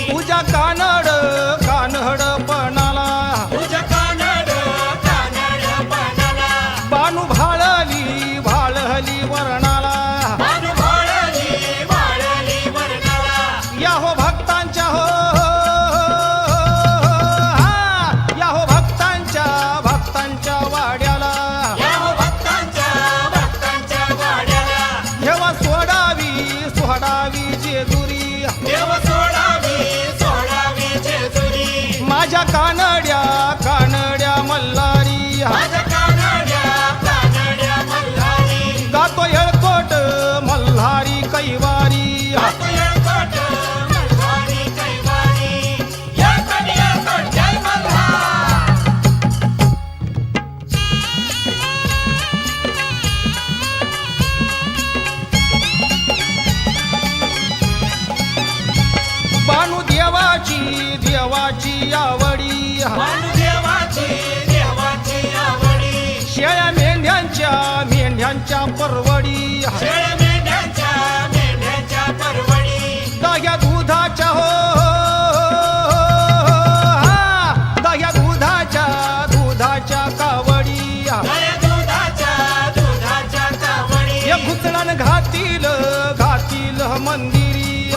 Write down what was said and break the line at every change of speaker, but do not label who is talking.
तुझ्या कानड कानड पणाला बानू भाळली भाळली वर्णाला या हो भक्तांच्या हो या हो भक्तांच्या वाड्याला देवा सोडावी जेजुरी माझ्या कानड्या मल्हारी गातो येळकोट मल्हारी कैवारी बानू देवाची आवडी शेळ्या मेंढ्यांच्या परवडी दह्या दुधाच्या हो दह्या दुधाच्या कावडी या घुसळण घातील मंदिरी